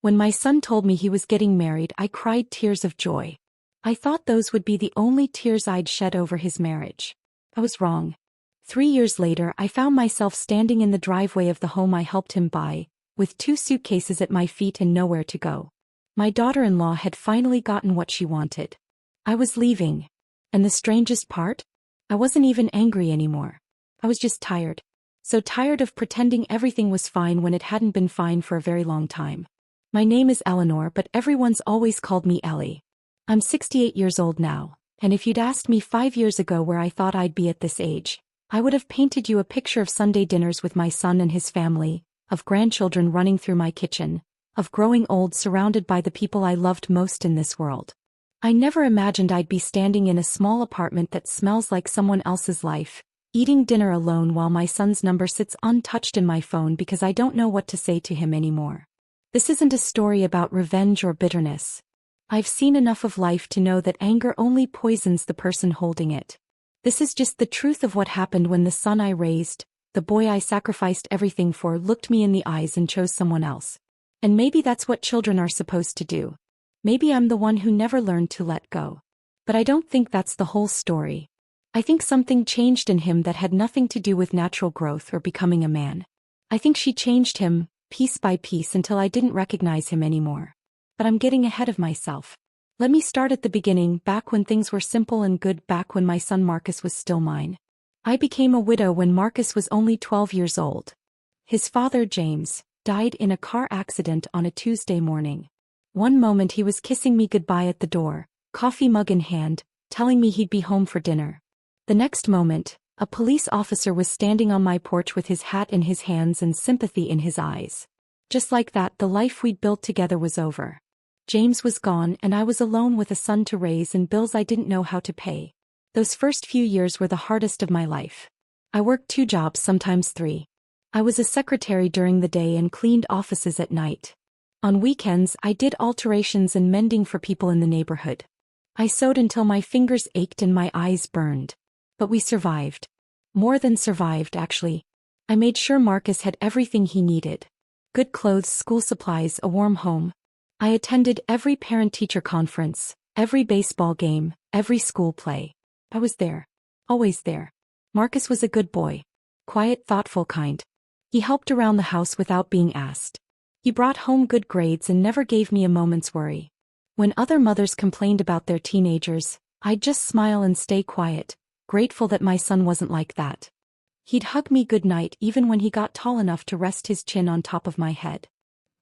When my son told me he was getting married, I cried tears of joy. I thought those would be the only tears I'd shed over his marriage. I was wrong. 3 years later, I found myself standing in the driveway of the home I helped him buy, with 2 suitcases at my feet and nowhere to go. My daughter-in-law had finally gotten what she wanted. I was leaving. And the strangest part? I wasn't even angry anymore. I was just tired. So tired of pretending everything was fine when it hadn't been fine for a very long time. My name is Eleanor, but everyone's always called me Ellie. I'm 68 years old now, and if you'd asked me 5 years ago where I thought I'd be at this age, I would have painted you a picture of Sunday dinners with my son and his family, of grandchildren running through my kitchen, of growing old surrounded by the people I loved most in this world. I never imagined I'd be standing in a small apartment that smells like someone else's life, eating dinner alone while my son's number sits untouched in my phone because I don't know what to say to him anymore. This isn't a story about revenge or bitterness. I've seen enough of life to know that anger only poisons the person holding it. This is just the truth of what happened when the son I raised, the boy I sacrificed everything for, looked me in the eyes and chose someone else. And maybe that's what children are supposed to do. Maybe I'm the one who never learned to let go. But I don't think that's the whole story. I think something changed in him that had nothing to do with natural growth or becoming a man. I think she changed him, piece by piece, until I didn't recognize him anymore. But I'm getting ahead of myself. Let me start at the beginning, back when things were simple and good, back when my son Marcus was still mine. I became a widow when Marcus was only 12 years old. His father, James, died in a car accident on a Tuesday morning. One moment he was kissing me goodbye at the door, coffee mug in hand, telling me he'd be home for dinner. The next moment, a police officer was standing on my porch with his hat in his hands and sympathy in his eyes. Just like that, the life we'd built together was over. James was gone and I was alone with a son to raise and bills I didn't know how to pay. Those first few years were the hardest of my life. I worked 2 jobs, sometimes 3. I was a secretary during the day and cleaned offices at night. On weekends, I did alterations and mending for people in the neighborhood. I sewed until my fingers ached and my eyes burned. But we survived. More than survived, actually. I made sure Marcus had everything he needed. Good clothes, school supplies, a warm home. I attended every parent-teacher conference, every baseball game, every school play. I was there. Always there. Marcus was a good boy. Quiet, thoughtful kind. He helped around the house without being asked. He brought home good grades and never gave me a moment's worry. When other mothers complained about their teenagers, I'd just smile and stay quiet, grateful that my son wasn't like that. He'd hug me goodnight even when he got tall enough to rest his chin on top of my head.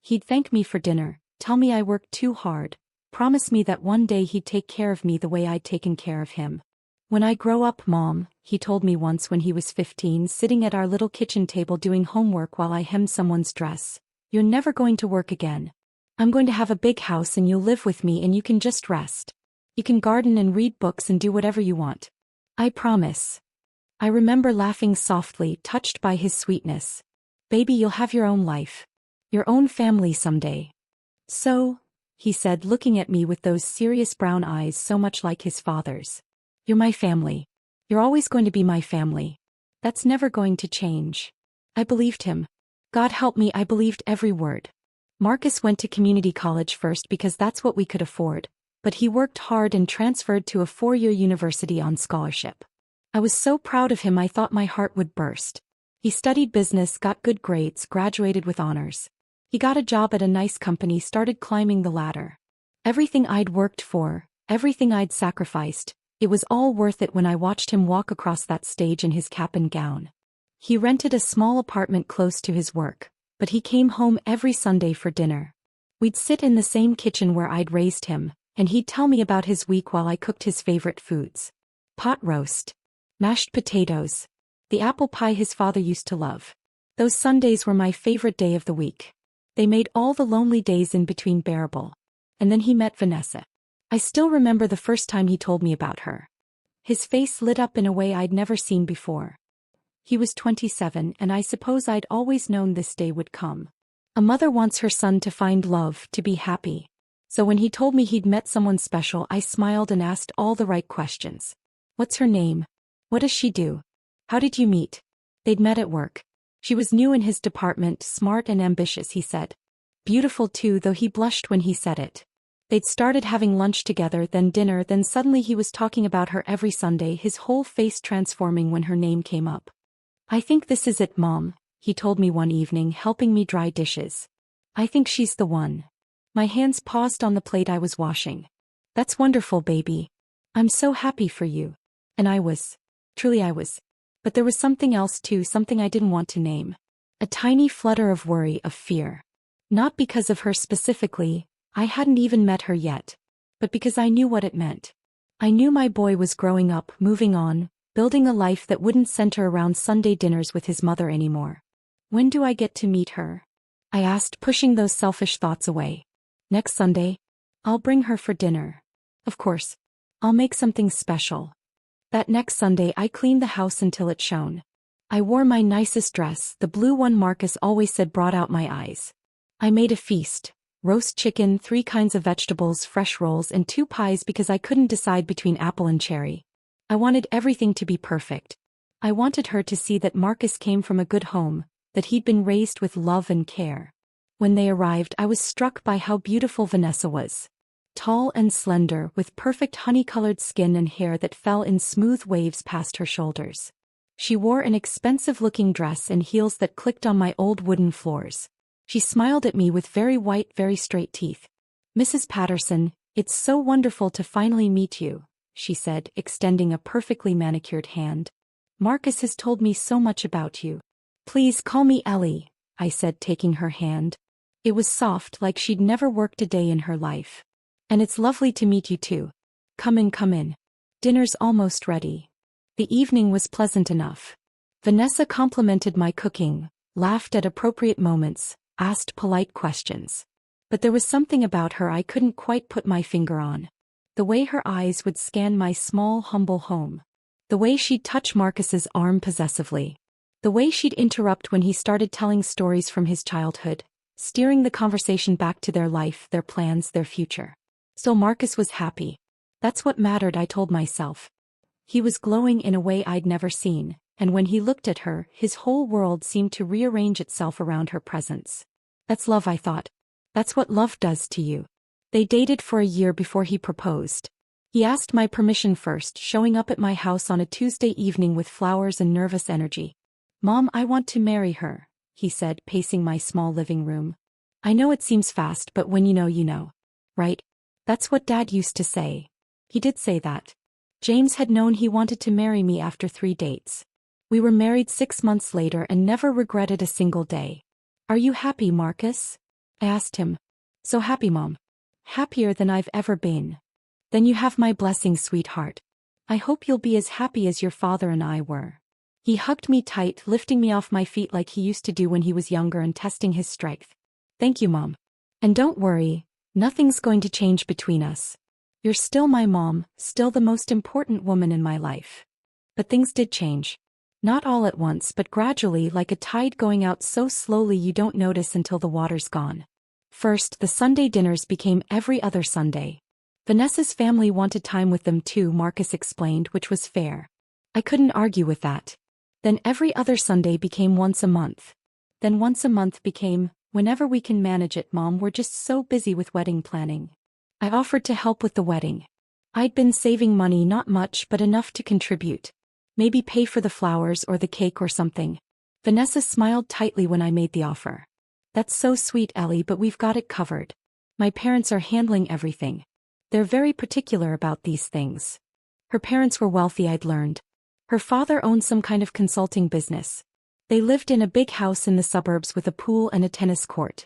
He'd thank me for dinner, tell me I worked too hard, promise me that one day he'd take care of me the way I'd taken care of him. When I grow up, Mom, he told me once when he was 15, sitting at our little kitchen table doing homework while I hemmed someone's dress, you're never going to work again. I'm going to have a big house and you'll live with me and you can just rest. You can garden and read books and do whatever you want. I promise. I remember laughing softly, touched by his sweetness. Baby, you'll have your own life. Your own family someday. So, he said, looking at me with those serious brown eyes so much like his father's. You're my family. You're always going to be my family. That's never going to change. I believed him. God help me, I believed every word. Marcus went to community college first because that's what we could afford, but he worked hard and transferred to a 4-year university on scholarship. I was so proud of him I thought my heart would burst. He studied business, got good grades, graduated with honors. He got a job at a nice company, started climbing the ladder. Everything I'd worked for, everything I'd sacrificed, it was all worth it when I watched him walk across that stage in his cap and gown. He rented a small apartment close to his work, but he came home every Sunday for dinner. We'd sit in the same kitchen where I'd raised him, and he'd tell me about his week while I cooked his favorite foods. Pot roast. Mashed potatoes. The apple pie his father used to love. Those Sundays were my favorite day of the week. They made all the lonely days in between bearable. And then he met Vanessa. I still remember the first time he told me about her. His face lit up in a way I'd never seen before. He was 27, and I suppose I'd always known this day would come. A mother wants her son to find love, to be happy. So when he told me he'd met someone special, I smiled and asked all the right questions. What's her name? What does she do? How did you meet? They'd met at work. She was new in his department, smart and ambitious, he said. Beautiful too, though he blushed when he said it. They'd started having lunch together, then dinner, then suddenly he was talking about her every Sunday, his whole face transforming when her name came up. I think this is it, Mom, he told me one evening, helping me dry dishes. I think she's the one. My hands paused on the plate I was washing. That's wonderful, baby. I'm so happy for you. And I was. Truly I was. But there was something else too, something I didn't want to name. A tiny flutter of worry, of fear. Not because of her specifically, I hadn't even met her yet. But because I knew what it meant. I knew my boy was growing up, moving on, building a life that wouldn't center around Sunday dinners with his mother anymore. When do I get to meet her? I asked, pushing those selfish thoughts away. Next Sunday. I'll bring her for dinner. Of course. I'll make something special. That next Sunday I cleaned the house until it shone. I wore my nicest dress, the blue one Marcus always said brought out my eyes. I made a feast. Roast chicken, 3 kinds of vegetables, fresh rolls, and 2 pies because I couldn't decide between apple and cherry. I wanted everything to be perfect. I wanted her to see that Marcus came from a good home, that he'd been raised with love and care. When they arrived, I was struck by how beautiful Vanessa was. Tall and slender, with perfect honey-colored skin and hair that fell in smooth waves past her shoulders. She wore an expensive-looking dress and heels that clicked on my old wooden floors. She smiled at me with very white, very straight teeth. Mrs. Patterson, it's so wonderful to finally meet you, she said, extending a perfectly manicured hand. Marcus has told me so much about you. Please call me Ellie, I said, taking her hand. It was soft, like she'd never worked a day in her life. And it's lovely to meet you too. Come in, come in. Dinner's almost ready. The evening was pleasant enough. Vanessa complimented my cooking, laughed at appropriate moments, asked polite questions. But there was something about her I couldn't quite put my finger on. The way her eyes would scan my small, humble home. The way she'd touch Marcus's arm possessively. The way she'd interrupt when he started telling stories from his childhood, steering the conversation back to their life, their plans, their future. So Marcus was happy. That's what mattered, I told myself. He was glowing in a way I'd never seen, and when he looked at her, his whole world seemed to rearrange itself around her presence. That's love, I thought. That's what love does to you. They dated for a year before he proposed. He asked my permission first, showing up at my house on a Tuesday evening with flowers and nervous energy. Mom, I want to marry her, he said, pacing my small living room. I know it seems fast, but when you know, you know. Right? That's what Dad used to say. He did say that. James had known he wanted to marry me after 3 dates. We were married 6 months later and never regretted a single day. Are you happy, Marcus? I asked him. So happy, Mom. Happier than I've ever been. Then you have my blessing, sweetheart. I hope you'll be as happy as your father and I were. He hugged me tight, lifting me off my feet like he used to do when he was younger and testing his strength. Thank you, Mom. And don't worry, nothing's going to change between us. You're still my mom, still the most important woman in my life. But things did change. Not all at once, but gradually, like a tide going out so slowly you don't notice until the water's gone. First, the Sunday dinners became every other Sunday. Vanessa's family wanted time with them too, Marcus explained, which was fair. I couldn't argue with that. Then every other Sunday became once a month. Then once a month became, whenever we can manage it, Mom, we're just so busy with wedding planning. I offered to help with the wedding. I'd been saving money, not much, but enough to contribute. Maybe pay for the flowers or the cake or something. Vanessa smiled tightly when I made the offer. That's so sweet, Ellie, but we've got it covered. My parents are handling everything. They're very particular about these things. Her parents were wealthy, I'd learned. Her father owned some kind of consulting business. They lived in a big house in the suburbs with a pool and a tennis court.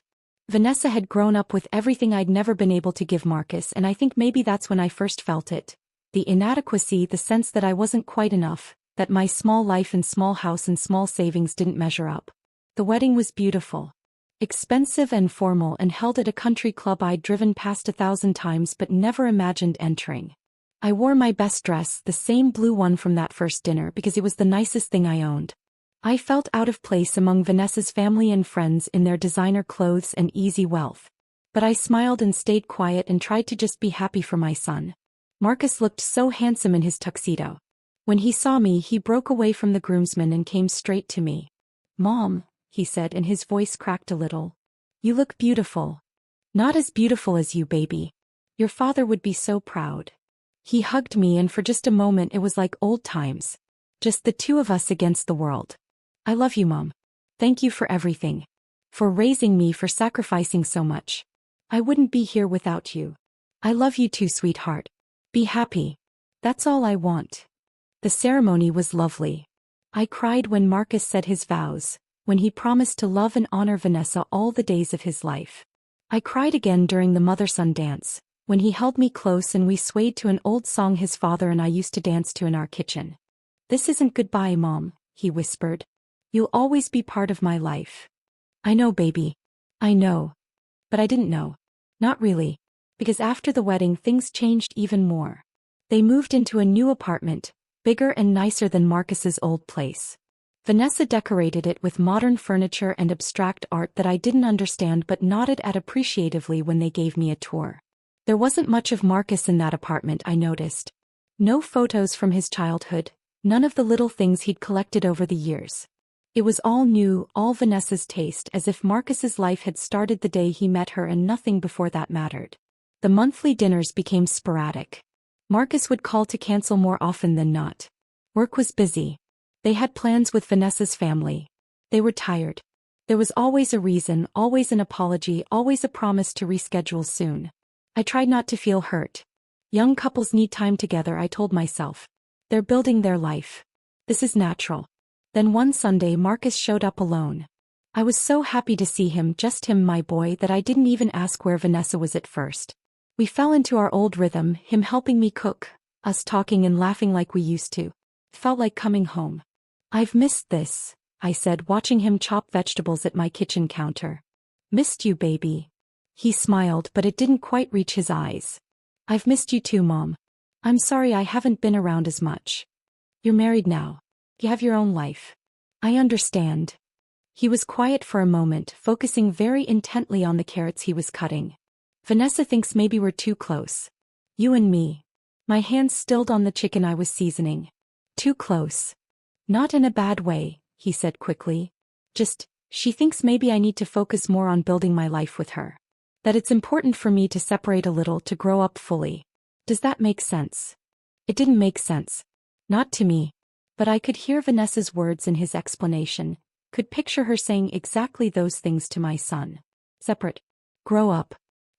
Vanessa had grown up with everything I'd never been able to give Marcus, and I think maybe that's when I first felt it. The inadequacy, the sense that I wasn't quite enough, that my small life and small house and small savings didn't measure up. The wedding was beautiful. Expensive and formal, and held at a country club I'd driven past 1,000 times but never imagined entering. I wore my best dress, the same blue one from that first dinner, because it was the nicest thing I owned. I felt out of place among Vanessa's family and friends in their designer clothes and easy wealth. But I smiled and stayed quiet and tried to just be happy for my son. Marcus looked so handsome in his tuxedo. When he saw me, he broke away from the groomsmen and came straight to me. Mom, he said, and his voice cracked a little. You look beautiful. Not as beautiful as you, baby. Your father would be so proud. He hugged me, and for just a moment it was like old times. Just the two of us against the world. I love you, Mom. Thank you for everything. For raising me, for sacrificing so much. I wouldn't be here without you. I love you too, sweetheart. Be happy. That's all I want. The ceremony was lovely. I cried when Marcus said his vows, when he promised to love and honor Vanessa all the days of his life. I cried again during the mother-son dance, when he held me close and we swayed to an old song his father and I used to dance to in our kitchen. This isn't goodbye, Mom, he whispered. You'll always be part of my life. I know, baby. I know. But I didn't know. Not really. Because after the wedding things changed even more. They moved into a new apartment, bigger and nicer than Marcus's old place. Vanessa decorated it with modern furniture and abstract art that I didn't understand but nodded at appreciatively when they gave me a tour. There wasn't much of Marcus in that apartment, I noticed. No photos from his childhood, none of the little things he'd collected over the years. It was all new, all Vanessa's taste, as if Marcus's life had started the day he met her and nothing before that mattered. The monthly dinners became sporadic. Marcus would call to cancel more often than not. Work was busy. They had plans with Vanessa's family. They were tired. There was always a reason, always an apology, always a promise to reschedule soon. I tried not to feel hurt. Young couples need time together, I told myself. They're building their life. This is natural. Then one Sunday Marcus showed up alone. I was so happy to see him, just him, my boy, that I didn't even ask where Vanessa was at first. We fell into our old rhythm, him helping me cook, us talking and laughing like we used to. It felt like coming home. I've missed this, I said, watching him chop vegetables at my kitchen counter. Missed you, baby. He smiled, but it didn't quite reach his eyes. I've missed you too, Mom. I'm sorry I haven't been around as much. You're married now. You have your own life. I understand. He was quiet for a moment, focusing very intently on the carrots he was cutting. Vanessa thinks maybe we're too close. You and me. My hands stilled on the chicken I was seasoning. Too close. Not in a bad way, he said quickly. Just, she thinks maybe I need to focus more on building my life with her. That it's important for me to separate a little, to grow up fully. Does that make sense? It didn't make sense. Not to me. But I could hear Vanessa's words in his explanation, could picture her saying exactly those things to my son. Separate. Grow up.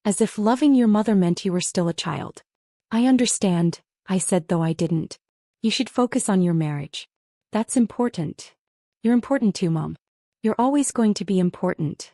As if loving your mother meant you were still a child. I understand, I said, though I didn't. You should focus on your marriage. That's important. You're important too, Mom. You're always going to be important.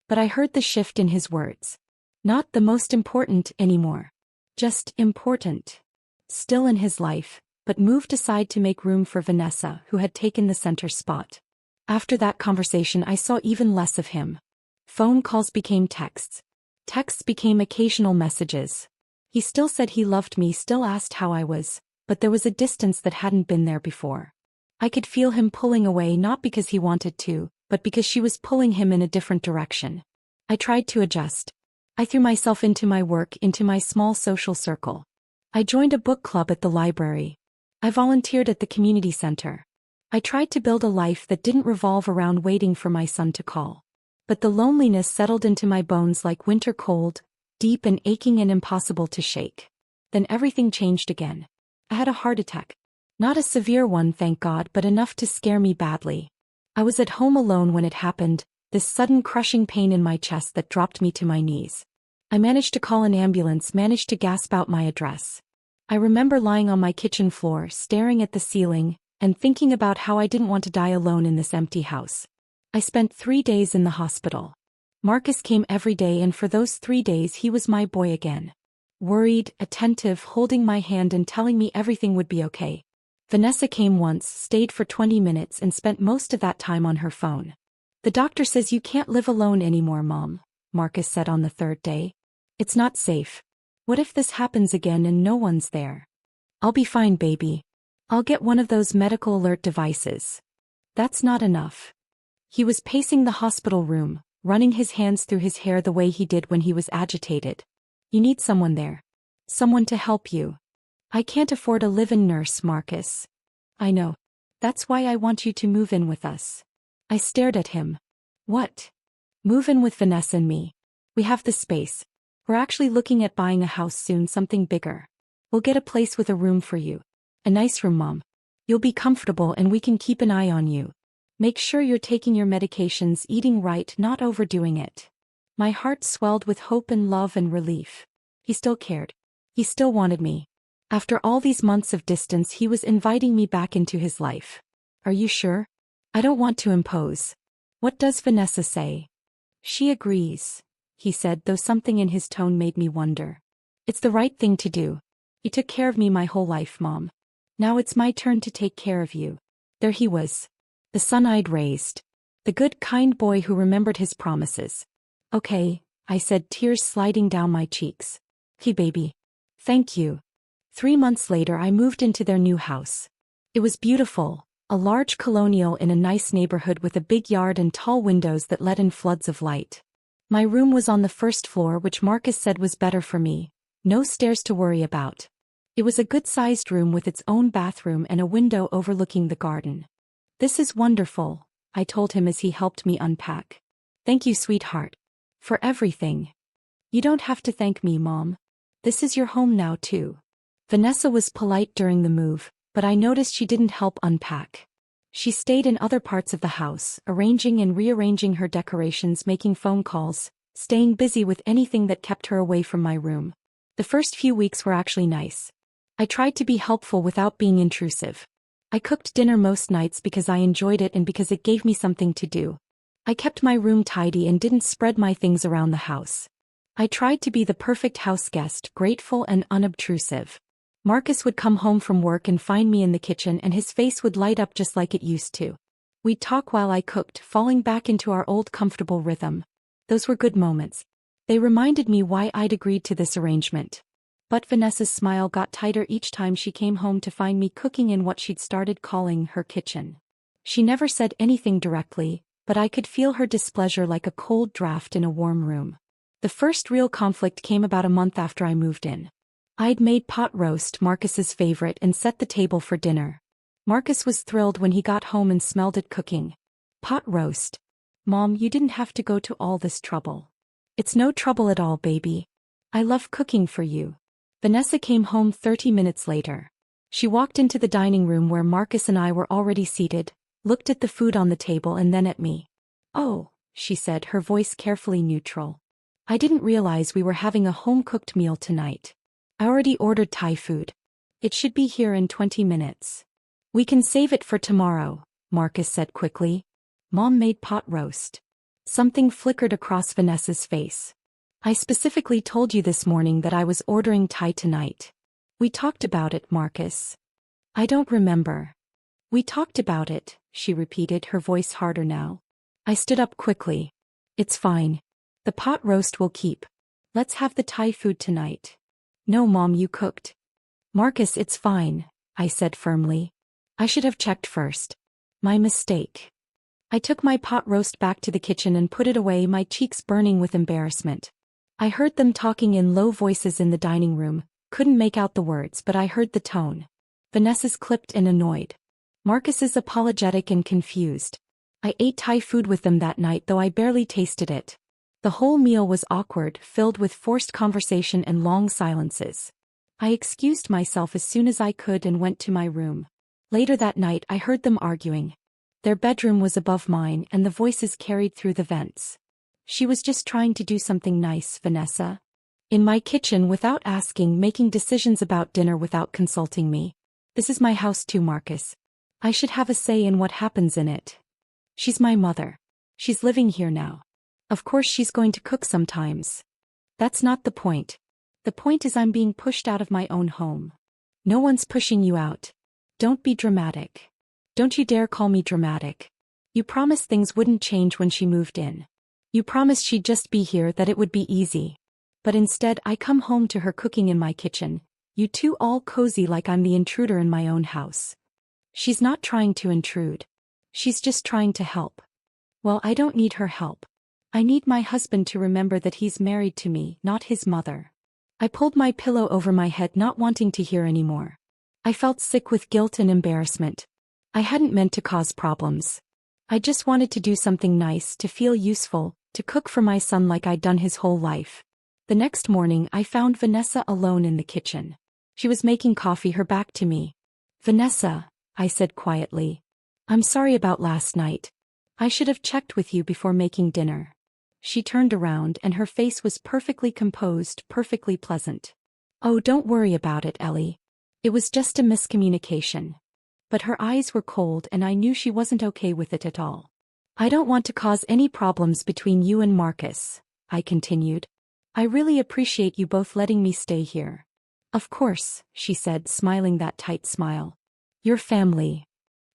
But I heard the shift in his words. Not the most important anymore. Just important. Still in his life, but moved aside to make room for Vanessa, who had taken the center spot. After that conversation I saw even less of him. Phone calls became texts. Texts became occasional messages. He still said he loved me, still asked how I was, but there was a distance that hadn't been there before. I could feel him pulling away, not because he wanted to, but because she was pulling him in a different direction. I tried to adjust. I threw myself into my work, into my small social circle. I joined a book club at the library. I volunteered at the community center. I tried to build a life that didn't revolve around waiting for my son to call. But the loneliness settled into my bones like winter cold, deep and aching and impossible to shake. Then everything changed again. I had a heart attack. Not a severe one, thank God, but enough to scare me badly. I was at home alone when it happened, this sudden crushing pain in my chest that dropped me to my knees. I managed to call an ambulance, managed to gasp out my address. I remember lying on my kitchen floor, staring at the ceiling, and thinking about how I didn't want to die alone in this empty house. I spent 3 days in the hospital. Marcus came every day, and for those 3 days he was my boy again. Worried, attentive, holding my hand and telling me everything would be okay. Vanessa came once, stayed for 20 minutes and spent most of that time on her phone. The doctor says you can't live alone anymore, Mom, Marcus said on the 3rd day. It's not safe. What if this happens again and no one's there? I'll be fine, baby. I'll get one of those medical alert devices. That's not enough. He was pacing the hospital room, running his hands through his hair the way he did when he was agitated. You need someone there. Someone to help you. I can't afford a live-in nurse, Marcus. I know. That's why I want you to move in with us. I stared at him. What? Move in with Vanessa and me. We have the space. We're actually looking at buying a house soon, something bigger. We'll get a place with a room for you. A nice room, Mom. You'll be comfortable and we can keep an eye on you. Make sure you're taking your medications, eating right, not overdoing it. My heart swelled with hope and love and relief. He still cared. He still wanted me. After all these months of distance, he was inviting me back into his life. Are you sure? I don't want to impose. What does Vanessa say? She agrees, he said, though something in his tone made me wonder. It's the right thing to do. You took care of me my whole life, Mom. Now it's my turn to take care of you. There he was. The son I'd raised. The good, kind boy who remembered his promises. Okay, I said, tears sliding down my cheeks. Hey, baby. Thank you. 3 months later, I moved into their new house. It was beautiful, a large colonial in a nice neighborhood with a big yard and tall windows that let in floods of light. My room was on the first floor, which Marcus said was better for me. No stairs to worry about. It was a good-sized room with its own bathroom and a window overlooking the garden. This is wonderful, I told him as he helped me unpack. Thank you, sweetheart. For everything. You don't have to thank me, Mom. This is your home now, too. Vanessa was polite during the move, but I noticed she didn't help unpack. She stayed in other parts of the house, arranging and rearranging her decorations, making phone calls, staying busy with anything that kept her away from my room. The first few weeks were actually nice. I tried to be helpful without being intrusive. I cooked dinner most nights because I enjoyed it and because it gave me something to do. I kept my room tidy and didn't spread my things around the house. I tried to be the perfect house guest, grateful and unobtrusive. Marcus would come home from work and find me in the kitchen, and his face would light up just like it used to. We'd talk while I cooked, falling back into our old comfortable rhythm. Those were good moments. They reminded me why I'd agreed to this arrangement. But Vanessa's smile got tighter each time she came home to find me cooking in what she'd started calling her kitchen. She never said anything directly, but I could feel her displeasure like a cold draft in a warm room. The first real conflict came about a month after I moved in. I'd made pot roast, Marcus's favorite, and set the table for dinner. Marcus was thrilled when he got home and smelled it cooking. Pot roast. Mom, you didn't have to go to all this trouble. It's no trouble at all, baby. I love cooking for you. Vanessa came home 30 minutes later. She walked into the dining room where Marcus and I were already seated, looked at the food on the table and then at me. Oh, she said, her voice carefully neutral. I didn't realize we were having a home-cooked meal tonight. I already ordered Thai food. It should be here in 20 minutes. We can save it for tomorrow, Marcus said quickly. Mom made pot roast. Something flickered across Vanessa's face. I specifically told you this morning that I was ordering Thai tonight. We talked about it, Marcus. I don't remember. We talked about it, she repeated, her voice harder now. I stood up quickly. It's fine. The pot roast will keep. Let's have the Thai food tonight. No, Mom, you cooked. Marcus, it's fine, I said firmly. I should have checked first. My mistake. I took my pot roast back to the kitchen and put it away, my cheeks burning with embarrassment. I heard them talking in low voices in the dining room, couldn't make out the words, but I heard the tone. Vanessa's clipped and annoyed. Marcus's apologetic and confused. I ate Thai food with them that night, though I barely tasted it. The whole meal was awkward, filled with forced conversation and long silences. I excused myself as soon as I could and went to my room. Later that night I heard them arguing. Their bedroom was above mine and the voices carried through the vents. She was just trying to do something nice, Vanessa. In my kitchen without asking, making decisions about dinner without consulting me. This is my house too, Marcus. I should have a say in what happens in it. She's my mother. She's living here now. Of course she's going to cook sometimes. That's not the point. The point is I'm being pushed out of my own home. No one's pushing you out. Don't be dramatic. Don't you dare call me dramatic. You promised things wouldn't change when she moved in. You promised she'd just be here, that it would be easy. But instead I come home to her cooking in my kitchen, you two all cozy like I'm the intruder in my own house. She's not trying to intrude. She's just trying to help. Well, I don't need her help. I need my husband to remember that he's married to me, not his mother. I pulled my pillow over my head, not wanting to hear anymore. I felt sick with guilt and embarrassment. I hadn't meant to cause problems. I just wanted to do something nice, to feel useful, to cook for my son like I'd done his whole life. The next morning I found Vanessa alone in the kitchen. She was making coffee, her back to me. "Vanessa," I said quietly. "I'm sorry about last night. I should have checked with you before making dinner." She turned around and her face was perfectly composed, perfectly pleasant. "Oh, don't worry about it, Ellie. It was just a miscommunication." But her eyes were cold and I knew she wasn't okay with it at all. "I don't want to cause any problems between you and Marcus," I continued. "I really appreciate you both letting me stay here." "Of course," she said, smiling that tight smile. "Your family."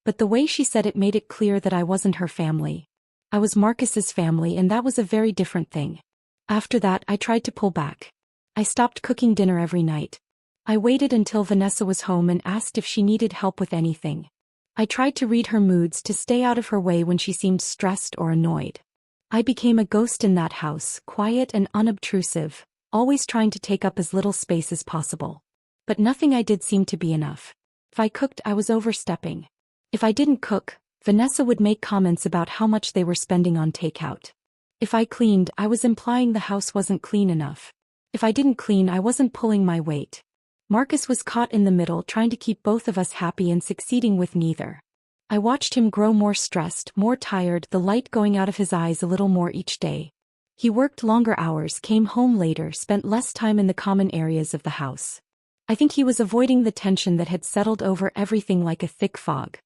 But the way she said it made it clear that I wasn't her family. I was Marcus's family, and that was a very different thing. After that, I tried to pull back. I stopped cooking dinner every night. I waited until Vanessa was home and asked if she needed help with anything. I tried to read her moods, to stay out of her way when she seemed stressed or annoyed. I became a ghost in that house, quiet and unobtrusive, always trying to take up as little space as possible. But nothing I did seemed to be enough. If I cooked, I was overstepping. If I didn't cook, Vanessa would make comments about how much they were spending on takeout. If I cleaned, I was implying the house wasn't clean enough. If I didn't clean, I wasn't pulling my weight. Marcus was caught in the middle, trying to keep both of us happy and succeeding with neither. I watched him grow more stressed, more tired, the light going out of his eyes a little more each day. He worked longer hours, came home later, spent less time in the common areas of the house. I think he was avoiding the tension that had settled over everything like a thick fog.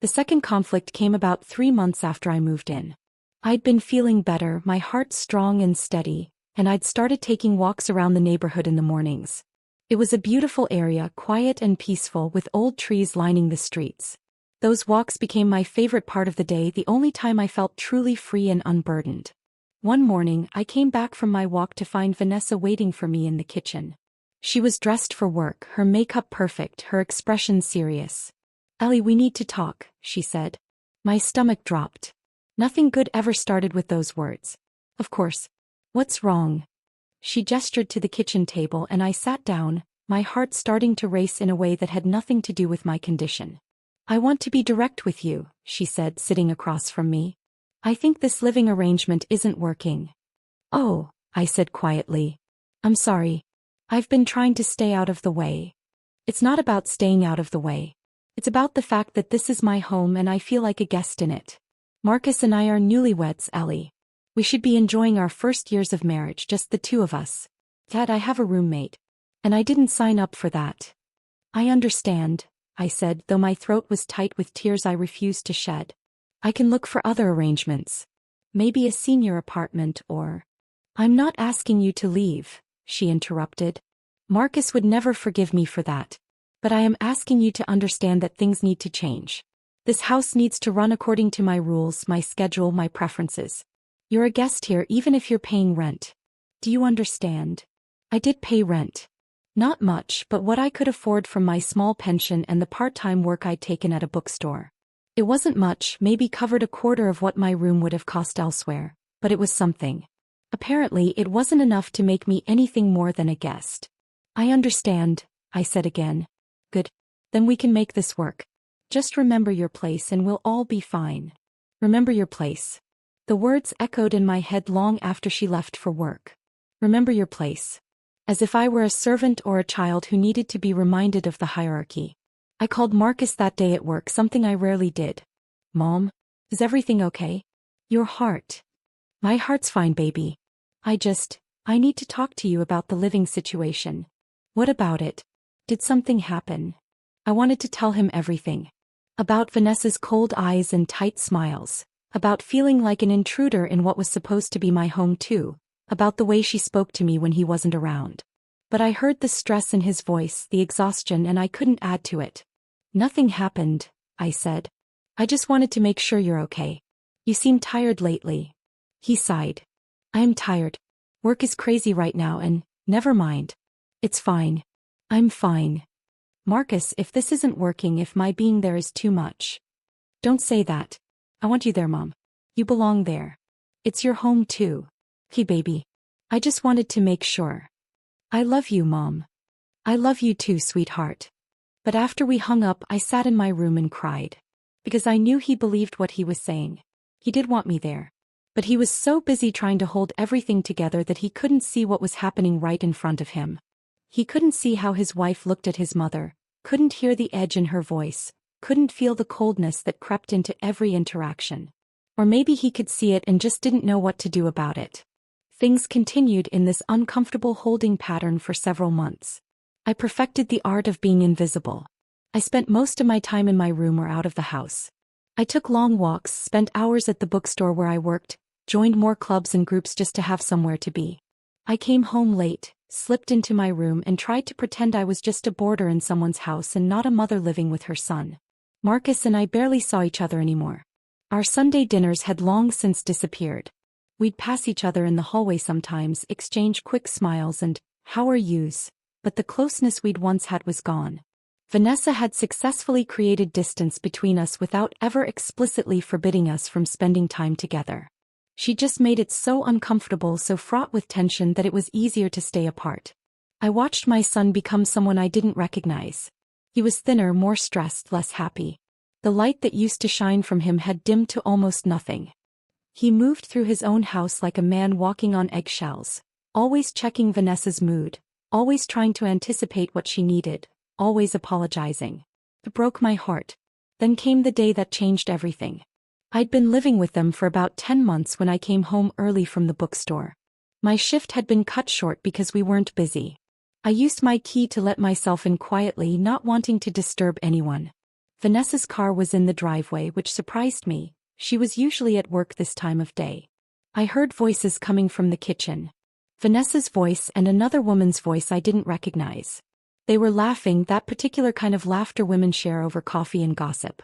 The second conflict came about 3 months after I moved in. I'd been feeling better, my heart strong and steady, and I'd started taking walks around the neighborhood in the mornings. It was a beautiful area, quiet and peaceful, with old trees lining the streets. Those walks became my favorite part of the day, the only time I felt truly free and unburdened. One morning, I came back from my walk to find Vanessa waiting for me in the kitchen. She was dressed for work, her makeup perfect, her expression serious. "Ellie, we need to talk," she said. My stomach dropped. Nothing good ever started with those words. "Of course. What's wrong?" She gestured to the kitchen table and I sat down, my heart starting to race in a way that had nothing to do with my condition. "I want to be direct with you," she said, sitting across from me. "I think this living arrangement isn't working." "Oh," I said quietly. "I'm sorry. I've been trying to stay out of the way." "It's not about staying out of the way. It's about the fact that this is my home and I feel like a guest in it. Marcus and I are newlyweds, Ellie. We should be enjoying our first years of marriage, just the two of us. Dad, I have a roommate. And I didn't sign up for that." "I understand," I said, though my throat was tight with tears I refused to shed. "I can look for other arrangements. Maybe a senior apartment or—" "I'm not asking you to leave," she interrupted. "Marcus would never forgive me for that. But I am asking you to understand that things need to change. This house needs to run according to my rules, my schedule, my preferences. You're a guest here even if you're paying rent. Do you understand?" I did pay rent. Not much, but what I could afford from my small pension and the part-time work I'd taken at a bookstore. It wasn't much, maybe covered a quarter of what my room would have cost elsewhere, but it was something. Apparently, it wasn't enough to make me anything more than a guest. "I understand," I said again. "Good. Then we can make this work. Just remember your place and we'll all be fine." Remember your place. The words echoed in my head long after she left for work. Remember your place. As if I were a servant or a child who needed to be reminded of the hierarchy. I called Marcus that day at work, something I rarely did. "Mom, is everything okay? Your heart." "My heart's fine, baby. I need to talk to you about the living situation." "What about it? Did something happen?" I wanted to tell him everything. About Vanessa's cold eyes and tight smiles. About feeling like an intruder in what was supposed to be my home too. About the way she spoke to me when he wasn't around. But I heard the stress in his voice, the exhaustion, and I couldn't add to it. "Nothing happened," I said. "I just wanted to make sure you're okay. You seem tired lately." He sighed. "I am tired. Work is crazy right now and, never mind. It's fine. I'm fine." "Marcus, if this isn't working, if my being there is too much." "Don't say that. I want you there, Mom. You belong there. It's your home too." "Hey, baby. I just wanted to make sure." "I love you, Mom." "I love you too, sweetheart." But after we hung up, I sat in my room and cried. Because I knew he believed what he was saying. He did want me there. But he was so busy trying to hold everything together that he couldn't see what was happening right in front of him. He couldn't see how his wife looked at his mother, couldn't hear the edge in her voice, couldn't feel the coldness that crept into every interaction. Or maybe he could see it and just didn't know what to do about it. Things continued in this uncomfortable holding pattern for several months. I perfected the art of being invisible. I spent most of my time in my room or out of the house. I took long walks, spent hours at the bookstore where I worked, joined more clubs and groups just to have somewhere to be. I came home late, slipped into my room and tried to pretend I was just a boarder in someone's house and not a mother living with her son. Marcus and I barely saw each other anymore. Our Sunday dinners had long since disappeared. We'd pass each other in the hallway sometimes, exchange quick smiles and, "How are yous?" But the closeness we'd once had was gone. Vanessa had successfully created distance between us without ever explicitly forbidding us from spending time together. She just made it so uncomfortable, so fraught with tension that it was easier to stay apart. I watched my son become someone I didn't recognize. He was thinner, more stressed, less happy. The light that used to shine from him had dimmed to almost nothing. He moved through his own house like a man walking on eggshells, always checking Vanessa's mood, always trying to anticipate what she needed, always apologizing. It broke my heart. Then came the day that changed everything. I'd been living with them for about 10 months when I came home early from the bookstore. My shift had been cut short because we weren't busy. I used my key to let myself in quietly, not wanting to disturb anyone. Vanessa's car was in the driveway, which surprised me. She was usually at work this time of day. I heard voices coming from the kitchen. Vanessa's voice and another woman's voice I didn't recognize. They were laughing, that particular kind of laughter women share over coffee and gossip.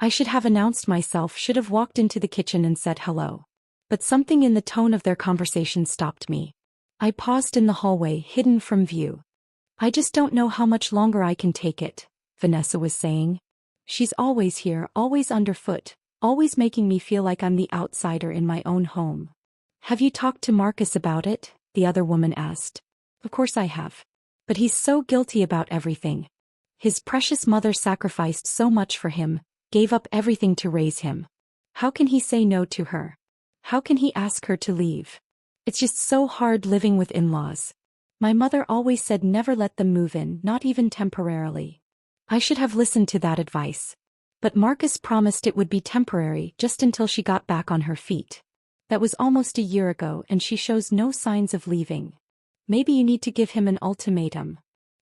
I should have announced myself, should have walked into the kitchen and said hello. But something in the tone of their conversation stopped me. I paused in the hallway, hidden from view. "I just don't know how much longer I can take it," Vanessa was saying. "She's always here, always underfoot, always making me feel like I'm the outsider in my own home." "Have you talked to Marcus about it?" the other woman asked. "Of course I have. But he's so guilty about everything. His precious mother sacrificed so much for him, gave up everything to raise him. How can he say no to her? How can he ask her to leave? It's just so hard living with in-laws. My mother always said never let them move in, not even temporarily." I should have listened to that advice. But Marcus promised it would be temporary, just until she got back on her feet. That was almost a year ago and she shows no signs of leaving. "Maybe you need to give him an ultimatum."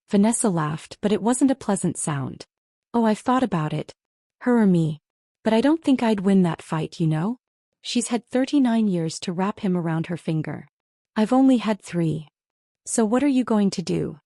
Vanessa laughed, but it wasn't a pleasant sound. "Oh, I've thought about it. Her or me. But I don't think I'd win that fight, you know? She's had 39 years to wrap him around her finger. I've only had 3. So what are you going to do?"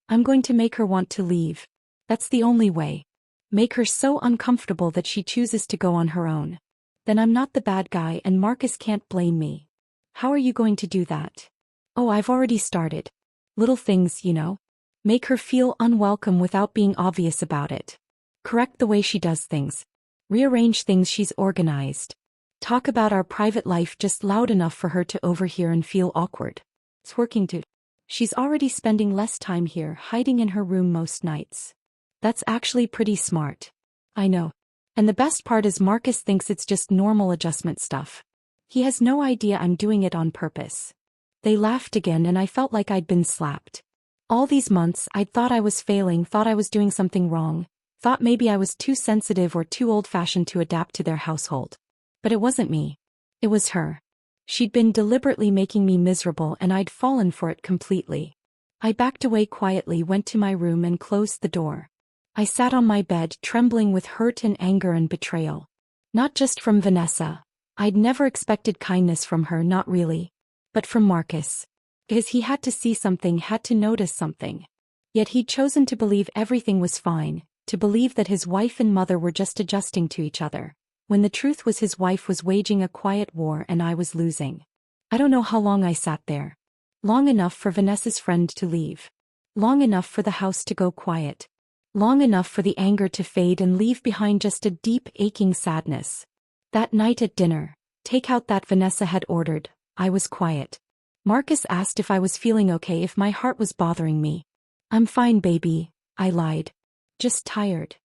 "I'm going to make her want to leave. That's the only way. Make her so uncomfortable that she chooses to go on her own. Then I'm not the bad guy and Marcus can't blame me." "How are you going to do that?" "Oh, I've already started. Little things, you know. Make her feel unwelcome without being obvious about it. Correct the way she does things. Rearrange things she's organized. Talk about our private life just loud enough for her to overhear and feel awkward. It's working too. She's already spending less time here, hiding in her room most nights." "That's actually pretty smart." "I know. And the best part is Marcus thinks it's just normal adjustment stuff. He has no idea I'm doing it on purpose." They laughed again and I felt like I'd been slapped. All these months I'd thought I was failing, thought I was doing something wrong, thought maybe I was too sensitive or too old-fashioned to adapt to their household. But it wasn't me. It was her. She'd been deliberately making me miserable and I'd fallen for it completely. I backed away quietly, went to my room and closed the door. I sat on my bed, trembling with hurt and anger and betrayal. Not just from Vanessa. I'd never expected kindness from her, not really. But from Marcus. Because he had to see something, had to notice something. Yet he'd chosen to believe everything was fine, to believe that his wife and mother were just adjusting to each other, when the truth was his wife was waging a quiet war and I was losing. I don't know how long I sat there. Long enough for Vanessa's friend to leave. Long enough for the house to go quiet. Long enough for the anger to fade and leave behind just a deep, aching sadness. That night at dinner, takeout that Vanessa had ordered, I was quiet. Marcus asked if I was feeling okay, if my heart was bothering me. "I'm fine, baby," I lied. "Just tired."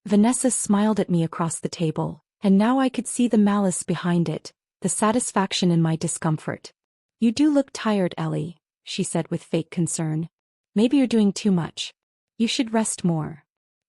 Vanessa smiled at me across the table, and now I could see the malice behind it, the satisfaction in my discomfort. "You do look tired, Ellie," she said with fake concern. "Maybe you're doing too much. You should rest more."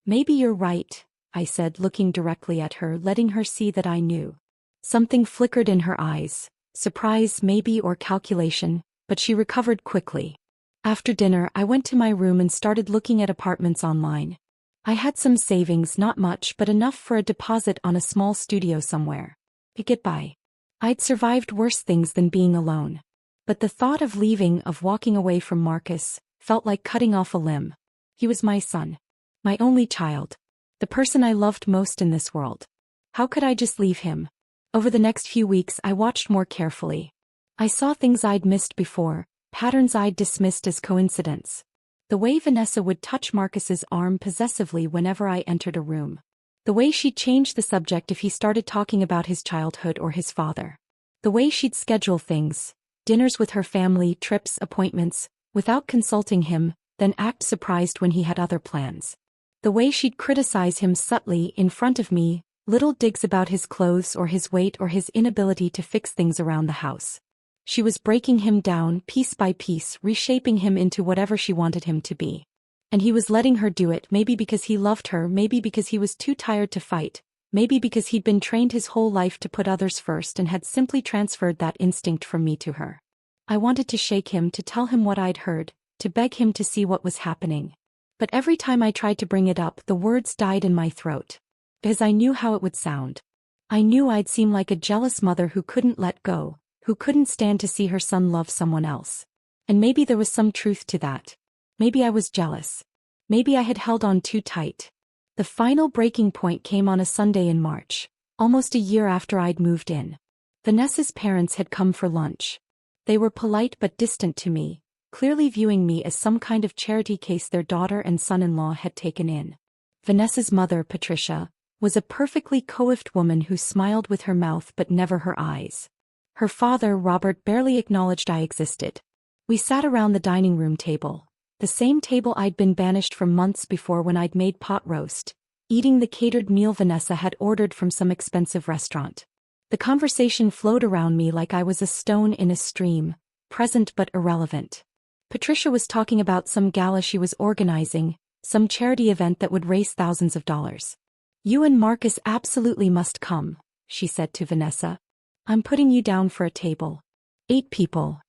"Maybe you're right," I said, looking directly at her, letting her see that I knew. Something flickered in her eyes, surprise maybe or calculation, but she recovered quickly. After dinner, I went to my room and started looking at apartments online. I had some savings, not much but enough for a deposit on a small studio somewhere. I'd get by. I'd survived worse things than being alone. But the thought of leaving, of walking away from Marcus, felt like cutting off a limb. He was my son. My only child. The person I loved most in this world. How could I just leave him? Over the next few weeks I watched more carefully. I saw things I'd missed before, patterns I'd dismissed as coincidence. The way Vanessa would touch Marcus's arm possessively whenever I entered a room. The way she'd change the subject if he started talking about his childhood or his father. The way she'd schedule things, dinners with her family, trips, appointments, without consulting him, then act surprised when he had other plans. The way she'd criticize him subtly in front of me, little digs about his clothes or his weight or his inability to fix things around the house. She was breaking him down piece by piece, reshaping him into whatever she wanted him to be. And he was letting her do it, maybe because he loved her, maybe because he was too tired to fight, maybe because he'd been trained his whole life to put others first and had simply transferred that instinct from me to her. I wanted to shake him, to tell him what I'd heard, to beg him to see what was happening. But every time I tried to bring it up, the words died in my throat. Because I knew how it would sound. I knew I'd seem like a jealous mother who couldn't let go, who couldn't stand to see her son love someone else. And maybe there was some truth to that. Maybe I was jealous. Maybe I had held on too tight. The final breaking point came on a Sunday in March, almost a year after I'd moved in. Vanessa's parents had come for lunch. They were polite but distant to me, clearly viewing me as some kind of charity case their daughter and son-in-law had taken in. Vanessa's mother, Patricia, was a perfectly coiffed woman who smiled with her mouth but never her eyes. Her father, Robert, barely acknowledged I existed. We sat around the dining room table, the same table I'd been banished from months before when I'd made pot roast, eating the catered meal Vanessa had ordered from some expensive restaurant. The conversation flowed around me like I was a stone in a stream, present but irrelevant. Patricia was talking about some gala she was organizing, some charity event that would raise thousands of dollars. "You and Marcus absolutely must come," she said to Vanessa. "I'm putting you down for a table. 8 people.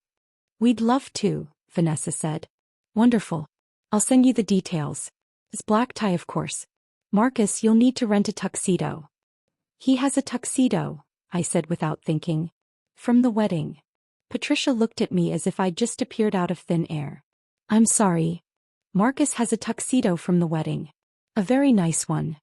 "We'd love to," Vanessa said. "Wonderful. I'll send you the details. It's black tie, of course. Marcus, you'll need to rent a tuxedo." "He has a tuxedo," I said without thinking. "From the wedding." Patricia looked at me as if I'd just appeared out of thin air. "I'm sorry. Marcus has a tuxedo from the wedding. A very nice one."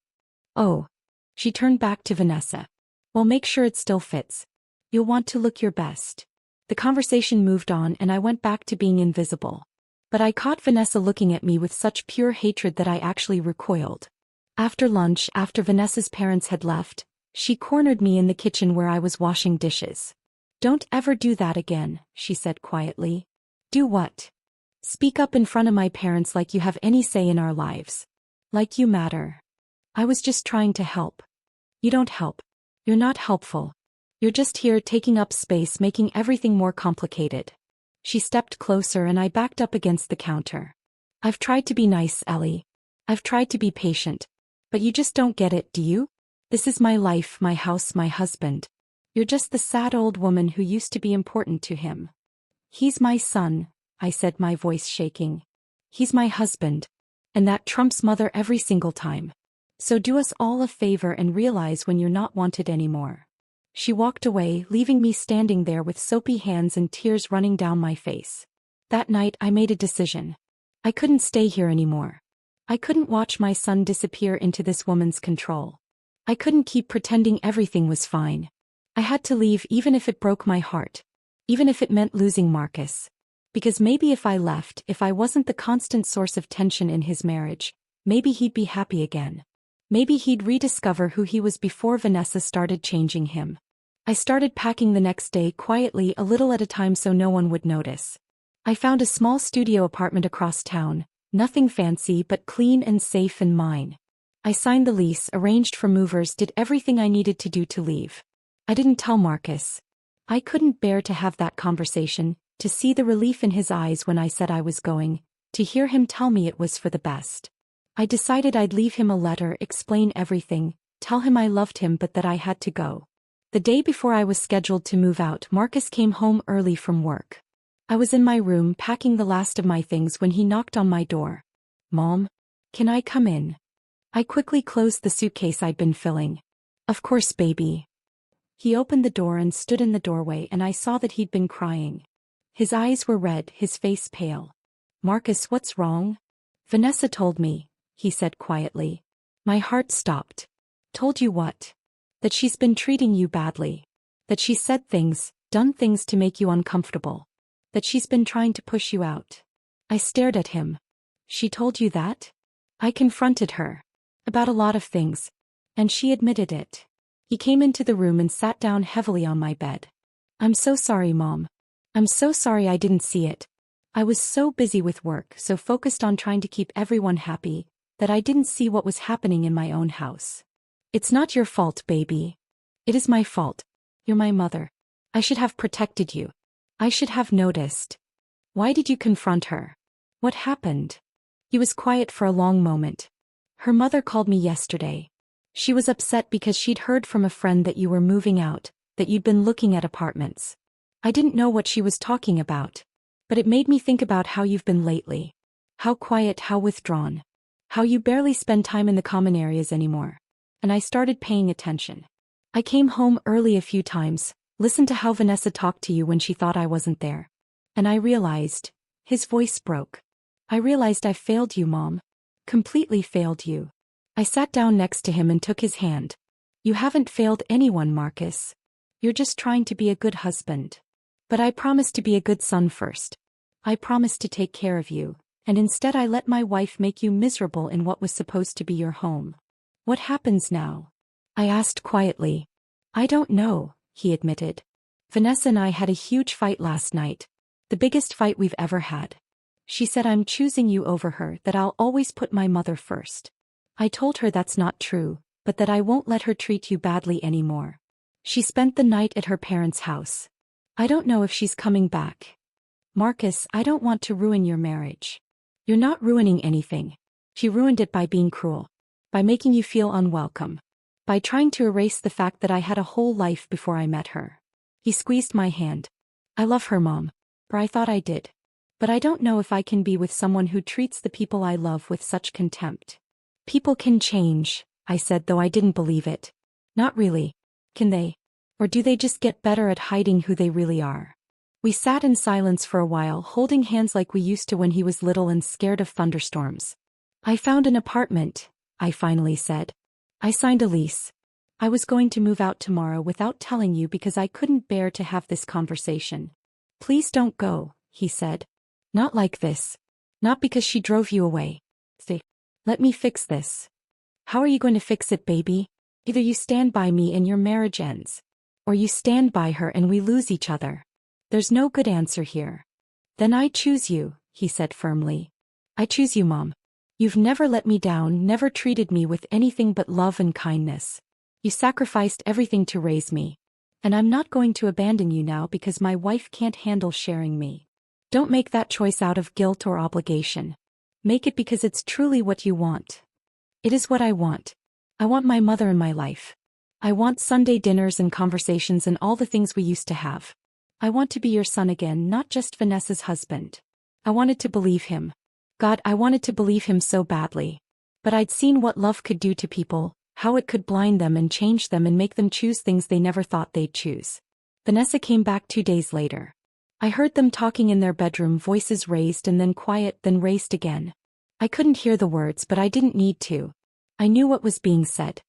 "Oh." She turned back to Vanessa. "Well, make sure it still fits. You'll want to look your best." The conversation moved on and I went back to being invisible. But I caught Vanessa looking at me with such pure hatred that I actually recoiled. After lunch, after Vanessa's parents had left, she cornered me in the kitchen where I was washing dishes. "Don't ever do that again," she said quietly. "Do what?" "Speak up in front of my parents like you have any say in our lives. Like you matter." "I was just trying to help." "You don't help. You're not helpful. You're just here taking up space, making everything more complicated." She stepped closer and I backed up against the counter. "I've tried to be nice, Ellie. I've tried to be patient. But you just don't get it, do you? This is my life, my house, my husband. You're just the sad old woman who used to be important to him." "He's my son," I said, my voice shaking. "He's my husband. And that trumps mother every single time. So do us all a favor and realize when you're not wanted anymore." She walked away, leaving me standing there with soapy hands and tears running down my face. That night I made a decision. I couldn't stay here anymore. I couldn't watch my son disappear into this woman's control. I couldn't keep pretending everything was fine. I had to leave, even if it broke my heart. Even if it meant losing Marcus. Because maybe if I left, if I wasn't the constant source of tension in his marriage, maybe he'd be happy again. Maybe he'd rediscover who he was before Vanessa started changing him. I started packing the next day, quietly, a little at a time, so no one would notice. I found a small studio apartment across town, nothing fancy but clean and safe and mine. I signed the lease, arranged for movers, did everything I needed to do to leave. I didn't tell Marcus. I couldn't bear to have that conversation, to see the relief in his eyes when I said I was going, to hear him tell me it was for the best. I decided I'd leave him a letter, explain everything, tell him I loved him but that I had to go. The day before I was scheduled to move out, Marcus came home early from work. I was in my room packing the last of my things when he knocked on my door. "Mom? Can I come in?" I quickly closed the suitcase I'd been filling. "Of course, baby." He opened the door and stood in the doorway, and I saw that he'd been crying. His eyes were red, his face pale. "Marcus, what's wrong?" "Vanessa told me," he said quietly. My heart stopped. "Told you what?" "That she's been treating you badly. That she's said things, done things to make you uncomfortable. That she's been trying to push you out." I stared at him. "She told you that?" I confronted her. About a lot of things. And she admitted it. He came into the room and sat down heavily on my bed. "I'm so sorry, Mom. I'm so sorry I didn't see it. I was so busy with work, so focused on trying to keep everyone happy, that I didn't see what was happening in my own house. It's not your fault, baby. It is my fault. You're my mother. I should have protected you. I should have noticed." "Why did you confront her? What happened?" He was quiet for a long moment. "Her mother called me yesterday. She was upset because she'd heard from a friend that you were moving out, that you'd been looking at apartments. I didn't know what she was talking about. But it made me think about how you've been lately. How quiet, how withdrawn. How you barely spend time in the common areas anymore. And I started paying attention. I came home early a few times, listened to how Vanessa talked to you when she thought I wasn't there. And I realized," his voice broke. "I realized I failed you, Mom. Completely failed you." I sat down next to him and took his hand. "You haven't failed anyone, Marcus. You're just trying to be a good husband. But I promised to be a good son first. I promised to take care of you, and instead I let my wife make you miserable in what was supposed to be your home. What happens now?" I asked quietly. "I don't know," he admitted. "Vanessa and I had a huge fight last night. The biggest fight we've ever had. She said I'm choosing you over her, that I'll always put my mother first. I told her that's not true, but that I won't let her treat you badly anymore. She spent the night at her parents' house. I don't know if she's coming back. Marcus, I don't want to ruin your marriage. You're not ruining anything. She ruined it by being cruel. By making you feel unwelcome. By trying to erase the fact that I had a whole life before I met her." He squeezed my hand. "I love her, Mom. Or I thought I did. But I don't know if I can be with someone who treats the people I love with such contempt." "People can change," I said, though I didn't believe it. "Not really. Can they? Or do they just get better at hiding who they really are?" We sat in silence for a while, holding hands like we used to when he was little and scared of thunderstorms. "I found an apartment," I finally said. "I signed a lease. I was going to move out tomorrow without telling you because I couldn't bear to have this conversation." "Please don't go," he said. "Not like this. Not because she drove you away. Stay. Let me fix this." "How are you going to fix it, baby? Either you stand by me and your marriage ends. Or you stand by her and we lose each other. There's no good answer here." "Then I choose you," he said firmly. "I choose you, Mom. You've never let me down, never treated me with anything but love and kindness. You sacrificed everything to raise me. And I'm not going to abandon you now because my wife can't handle sharing me. Don't make that choice out of guilt or obligation. Make it because it's truly what you want." "It is what I want. I want my mother in my life. I want Sunday dinners and conversations and all the things we used to have. I want to be your son again, not just Vanessa's husband." I wanted to believe him. God, I wanted to believe him so badly. But I'd seen what love could do to people, how it could blind them and change them and make them choose things they never thought they'd choose. Vanessa came back 2 days later. I heard them talking in their bedroom, voices raised and then quiet, then raised again. I couldn't hear the words, but I didn't need to. I knew what was being said.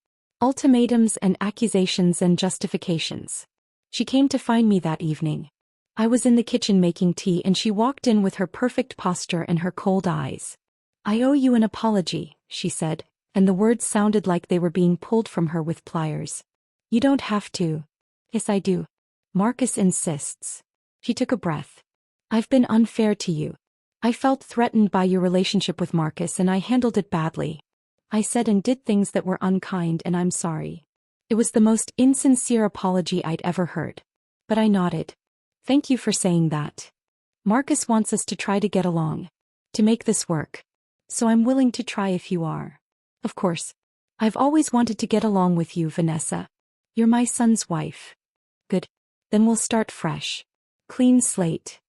Ultimatums and accusations and justifications. She came to find me that evening. I was in the kitchen making tea and she walked in with her perfect posture and her cold eyes. "I owe you an apology," she said, and the words sounded like they were being pulled from her with pliers. "You don't have to." "Yes, I do. Marcus insists." She took a breath. "I've been unfair to you. I felt threatened by your relationship with Marcus and I handled it badly. I said and did things that were unkind and I'm sorry." It was the most insincere apology I'd ever heard. But I nodded. Thank you for saying that. Marcus wants us to try to get along. To make this work. So I'm willing to try if you are. Of course. I've always wanted to get along with you, Vanessa. You're my son's wife. Good. Then we'll start fresh. Clean slate.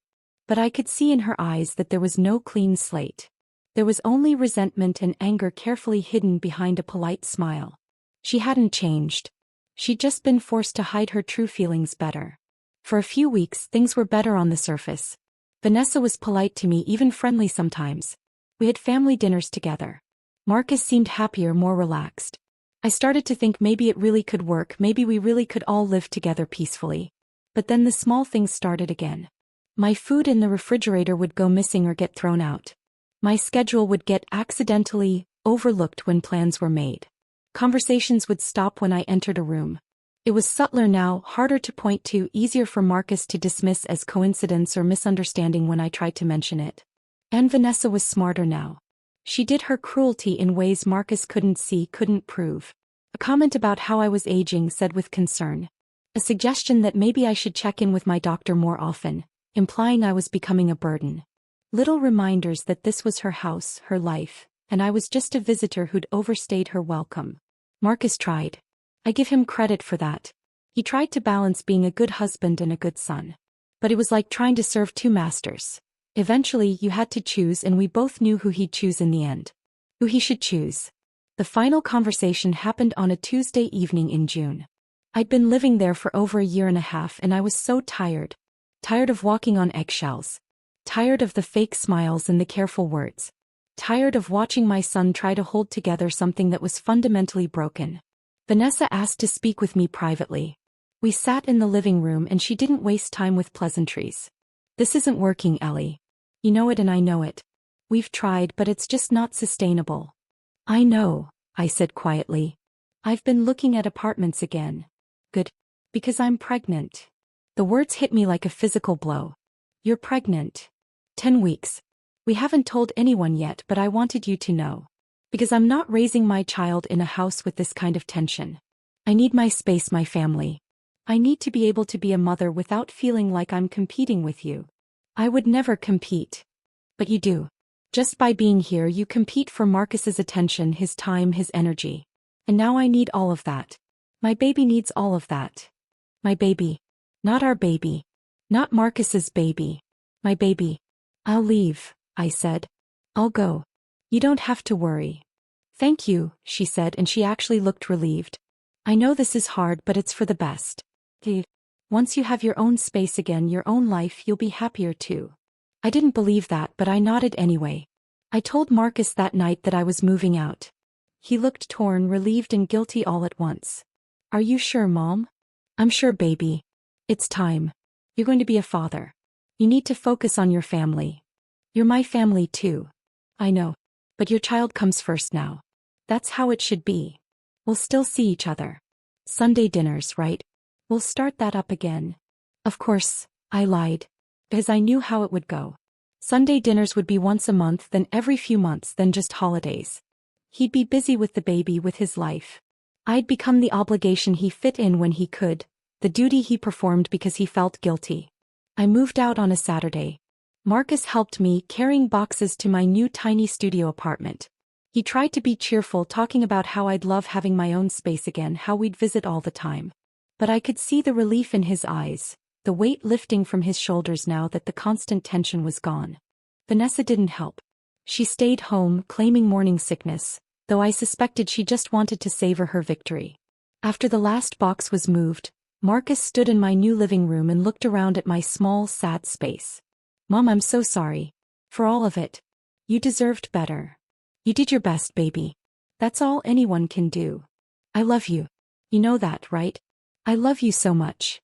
But I could see in her eyes that there was no clean slate. There was only resentment and anger carefully hidden behind a polite smile. She hadn't changed. She'd just been forced to hide her true feelings better. For a few weeks, things were better on the surface. Vanessa was polite to me, even friendly sometimes. We had family dinners together. Marcus seemed happier, more relaxed. I started to think maybe it really could work, maybe we really could all live together peacefully. But then the small things started again. My food in the refrigerator would go missing or get thrown out. My schedule would get accidentally overlooked when plans were made. Conversations would stop when I entered a room. It was subtler now, harder to point to, easier for Marcus to dismiss as coincidence or misunderstanding when I tried to mention it. And Vanessa was smarter now. She did her cruelty in ways Marcus couldn't see, couldn't prove. A comment about how I was aging, said with concern. A suggestion that maybe I should check in with my doctor more often, implying I was becoming a burden. Little reminders that this was her house, her life, and I was just a visitor who'd overstayed her welcome. Marcus tried. I give him credit for that. He tried to balance being a good husband and a good son. But it was like trying to serve two masters. Eventually you had to choose, and we both knew who he'd choose in the end. Who he should choose. The final conversation happened on a Tuesday evening in June. I'd been living there for over a year and a half, and I was so tired. Tired of walking on eggshells. Tired of the fake smiles and the careful words. Tired of watching my son try to hold together something that was fundamentally broken. Vanessa asked to speak with me privately. We sat in the living room and she didn't waste time with pleasantries. This isn't working, Ellie. You know it and I know it. We've tried, but it's just not sustainable. I know, I said quietly. I've been looking at apartments again. Good. Because I'm pregnant. The words hit me like a physical blow. You're pregnant. 10 weeks. We haven't told anyone yet, but I wanted you to know. Because I'm not raising my child in a house with this kind of tension. I need my space, my family. I need to be able to be a mother without feeling like I'm competing with you. I would never compete. But you do. Just by being here, you compete for Marcus's attention, his time, his energy. And now I need all of that. My baby needs all of that. My baby. Not our baby. Not Marcus's baby. My baby. I'll leave, I said. I'll go. You don't have to worry. Thank you, she said, and she actually looked relieved. I know this is hard, but it's for the best. Once you have your own space again, your own life, you'll be happier too. I didn't believe that, but I nodded anyway. I told Marcus that night that I was moving out. He looked torn, relieved, and guilty all at once. Are you sure, Mom? I'm sure, baby. It's time. You're going to be a father. You need to focus on your family. You're my family too. I know. But your child comes first now. That's how it should be. We'll still see each other. Sunday dinners, right? We'll start that up again. Of course, I lied. Because I knew how it would go. Sunday dinners would be once a month, then every few months, then just holidays. He'd be busy with the baby, with his life. I'd become the obligation he fit in when he could, the duty he performed because he felt guilty. I moved out on a Saturday. Marcus helped me, carrying boxes to my new tiny studio apartment. He tried to be cheerful, talking about how I'd love having my own space again, how we'd visit all the time. But I could see the relief in his eyes, the weight lifting from his shoulders now that the constant tension was gone. Vanessa didn't help. She stayed home, claiming morning sickness, though I suspected she just wanted to savor her victory. After the last box was moved, Marcus stood in my new living room and looked around at my small, sad space. Mom, I'm so sorry. For all of it. You deserved better. You did your best, baby. That's all anyone can do. I love you. You know that, right? I love you so much.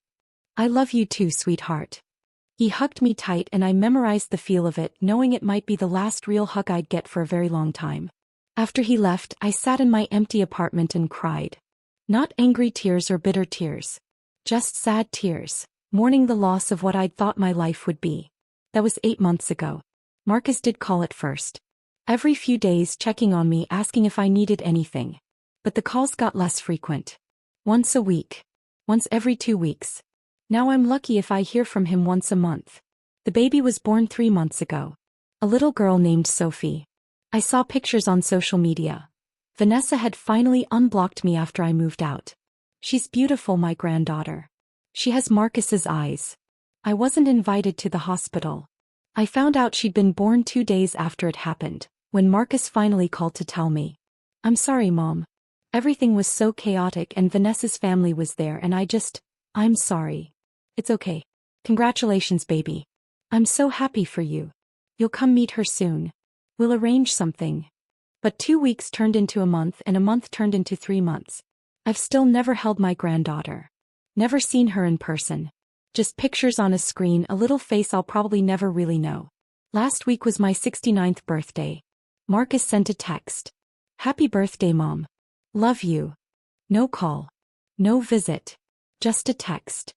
I love you too, sweetheart. He hugged me tight and I memorized the feel of it, knowing it might be the last real hug I'd get for a very long time. After he left, I sat in my empty apartment and cried. Not angry tears or bitter tears. Just sad tears, mourning the loss of what I'd thought my life would be. That was 8 months ago. Marcus did call at first. Every few days checking on me, asking if I needed anything. But the calls got less frequent. Once a week. Once every 2 weeks. Now I'm lucky if I hear from him once a month. The baby was born 3 months ago. A little girl named Sophie. I saw pictures on social media. Vanessa had finally unblocked me after I moved out. She's beautiful, my granddaughter. She has Marcus's eyes. I wasn't invited to the hospital. I found out she'd been born 2 days after it happened, when Marcus finally called to tell me. I'm sorry, Mom. Everything was so chaotic and Vanessa's family was there and I'm sorry. It's okay. Congratulations, baby. I'm so happy for you. You'll come meet her soon. We'll arrange something. But 2 weeks turned into a month and a month turned into 3 months. I've still never held my granddaughter. Never seen her in person. Just pictures on a screen, a little face I'll probably never really know. Last week was my 69th birthday. Marcus sent a text. Happy birthday, Mom. Love you. No call. No visit. Just a text.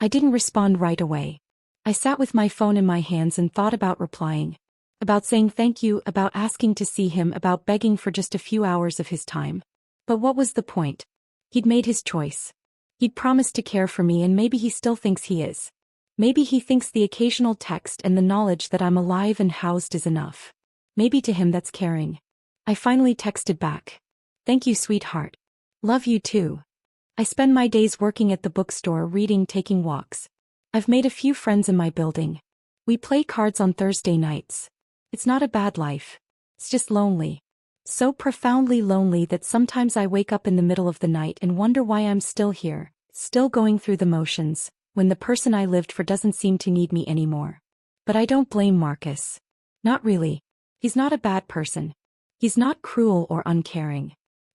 I didn't respond right away. I sat with my phone in my hands and thought about replying. About saying thank you, about asking to see him, about begging for just a few hours of his time. But what was the point? He'd made his choice. He'd promised to care for me and maybe he still thinks he is. Maybe he thinks the occasional text and the knowledge that I'm alive and housed is enough. Maybe to him that's caring. I finally texted back. Thank you, sweetheart. Love you too. I spend my days working at the bookstore, reading, taking walks. I've made a few friends in my building. We play cards on Thursday nights. It's not a bad life. It's just lonely. So profoundly lonely that sometimes I wake up in the middle of the night and wonder why I'm still here, still going through the motions, when the person I lived for doesn't seem to need me anymore. But I don't blame Marcus. Not really. He's not a bad person. He's not cruel or uncaring.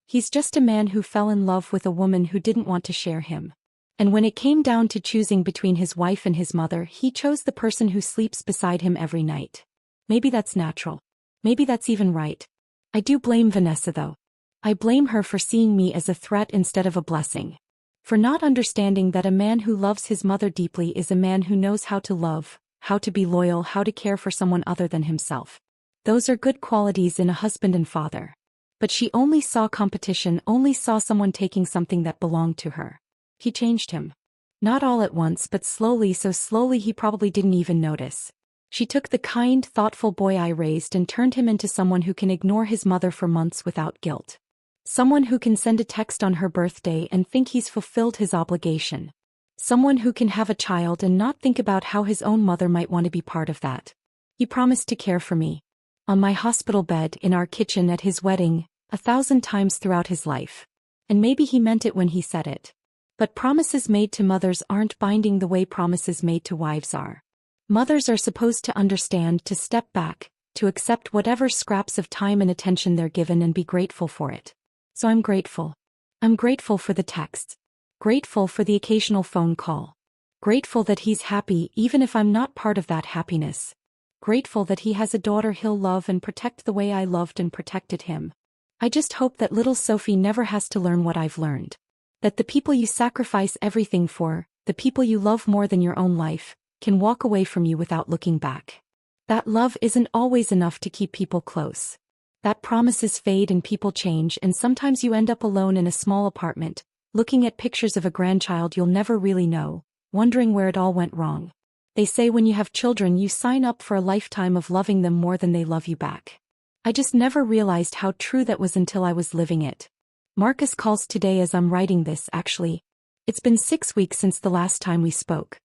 He's just a man who fell in love with a woman who didn't want to share him. And when it came down to choosing between his wife and his mother, he chose the person who sleeps beside him every night. Maybe that's natural. Maybe that's even right. I do blame Vanessa though. I blame her for seeing me as a threat instead of a blessing. For not understanding that a man who loves his mother deeply is a man who knows how to love, how to be loyal, how to care for someone other than himself. Those are good qualities in a husband and father. But she only saw competition, only saw someone taking something that belonged to her. He changed him. Not all at once, but slowly, so slowly he probably didn't even notice. She took the kind, thoughtful boy I raised and turned him into someone who can ignore his mother for months without guilt. Someone who can send a text on her birthday and think he's fulfilled his obligation. Someone who can have a child and not think about how his own mother might want to be part of that. He promised to care for me. On my hospital bed, in our kitchen, at his wedding, 1,000 times throughout his life. And maybe he meant it when he said it. But promises made to mothers aren't binding the way promises made to wives are. Mothers are supposed to understand, to step back, to accept whatever scraps of time and attention they're given and be grateful for it. So I'm grateful. I'm grateful for the texts. Grateful for the occasional phone call. Grateful that he's happy even if I'm not part of that happiness. Grateful that he has a daughter he'll love and protect the way I loved and protected him. I just hope that little Sophie never has to learn what I've learned. That the people you sacrifice everything for, the people you love more than your own life, can walk away from you without looking back. That love isn't always enough to keep people close. That promises fade and people change, and sometimes you end up alone in a small apartment, looking at pictures of a grandchild you'll never really know, wondering where it all went wrong. They say when you have children you sign up for a lifetime of loving them more than they love you back. I just never realized how true that was until I was living it. Marcus calls today as I'm writing this, actually. It's been 6 weeks since the last time we spoke.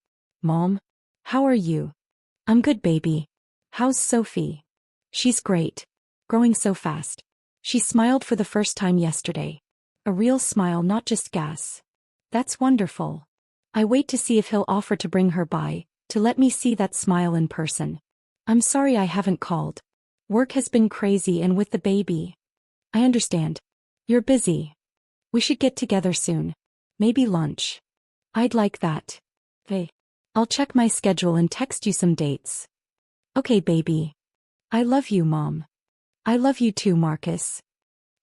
Mom? How are you? I'm good, baby. How's Sophie? She's great. Growing so fast. She smiled for the first time yesterday. A real smile, not just gas. That's wonderful. I wait to see if he'll offer to bring her by, to let me see that smile in person. I'm sorry I haven't called. Work has been crazy and with the baby. I understand. You're busy. We should get together soon. Maybe lunch. I'd like that. Hey. I'll check my schedule and text you some dates. Okay, baby. I love you, Mom. I love you too, Marcus.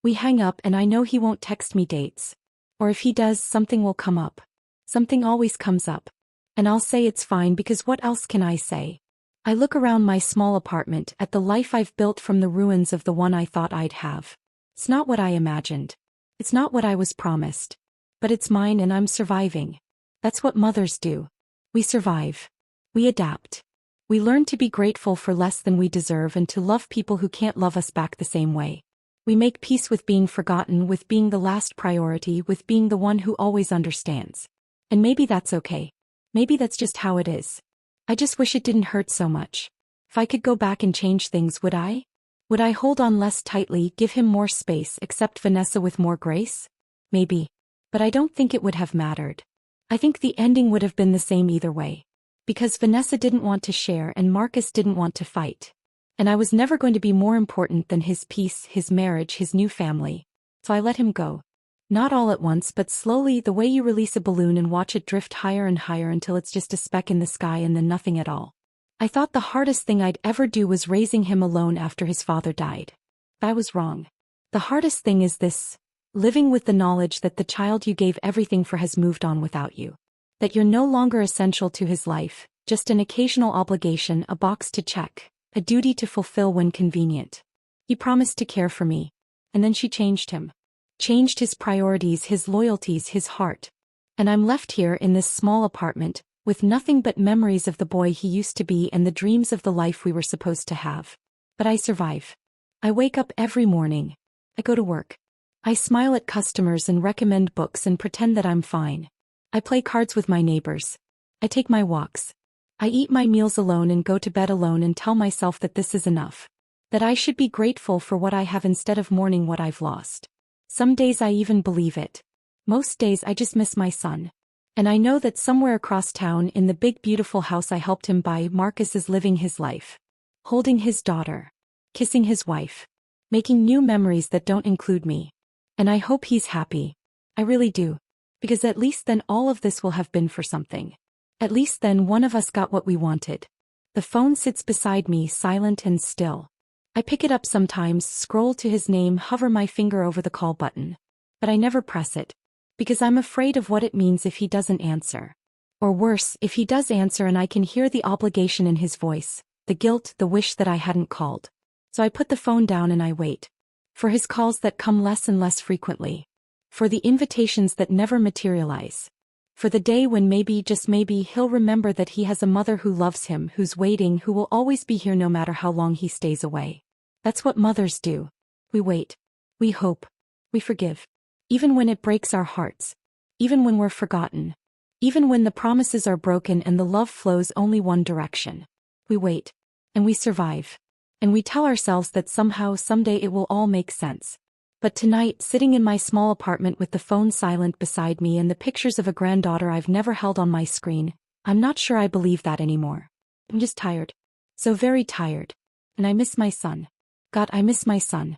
We hang up and I know he won't text me dates. Or if he does, something will come up. Something always comes up. And I'll say it's fine because what else can I say? I look around my small apartment at the life I've built from the ruins of the one I thought I'd have. It's not what I imagined. It's not what I was promised. But it's mine and I'm surviving. That's what mothers do. We survive. We adapt. We learn to be grateful for less than we deserve and to love people who can't love us back the same way. We make peace with being forgotten, with being the last priority, with being the one who always understands. And maybe that's okay. Maybe that's just how it is. I just wish it didn't hurt so much. If I could go back and change things, would I? Would I hold on less tightly, give him more space, accept Vanessa with more grace? Maybe. But I don't think it would have mattered. I think the ending would have been the same either way. Because Vanessa didn't want to share and Marcus didn't want to fight. And I was never going to be more important than his peace, his marriage, his new family. So I let him go. Not all at once, but slowly, the way you release a balloon and watch it drift higher and higher until it's just a speck in the sky and then nothing at all. I thought the hardest thing I'd ever do was raising him alone after his father died. I was wrong. The hardest thing is this: living with the knowledge that the child you gave everything for has moved on without you. That you're no longer essential to his life, just an occasional obligation, a box to check, a duty to fulfill when convenient. He promised to care for me. And then she changed him. Changed his priorities, his loyalties, his heart. And I'm left here in this small apartment, with nothing but memories of the boy he used to be and the dreams of the life we were supposed to have. But I survive. I wake up every morning. I go to work. I smile at customers and recommend books and pretend that I'm fine. I play cards with my neighbors. I take my walks. I eat my meals alone and go to bed alone and tell myself that this is enough. That I should be grateful for what I have instead of mourning what I've lost. Some days I even believe it. Most days I just miss my son. And I know that somewhere across town in the big beautiful house I helped him buy, Marcus is living his life. Holding his daughter. Kissing his wife. Making new memories that don't include me. And I hope he's happy. I really do. Because at least then all of this will have been for something. At least then one of us got what we wanted. The phone sits beside me, silent and still. I pick it up sometimes, scroll to his name, hover my finger over the call button. But I never press it. Because I'm afraid of what it means if he doesn't answer. Or worse, if he does answer and I can hear the obligation in his voice, the guilt, the wish that I hadn't called. So I put the phone down and I wait. For his calls that come less and less frequently. For the invitations that never materialize. For the day when maybe, just maybe, he'll remember that he has a mother who loves him, who's waiting, who will always be here no matter how long he stays away. That's what mothers do. We wait. We hope. We forgive. Even when it breaks our hearts. Even when we're forgotten. Even when the promises are broken and the love flows only one direction. We wait. And we survive. And we tell ourselves that somehow, someday it will all make sense. But tonight, sitting in my small apartment with the phone silent beside me and the pictures of a granddaughter I've never held on my screen, I'm not sure I believe that anymore. I'm just tired. So very tired. And I miss my son. God, I miss my son.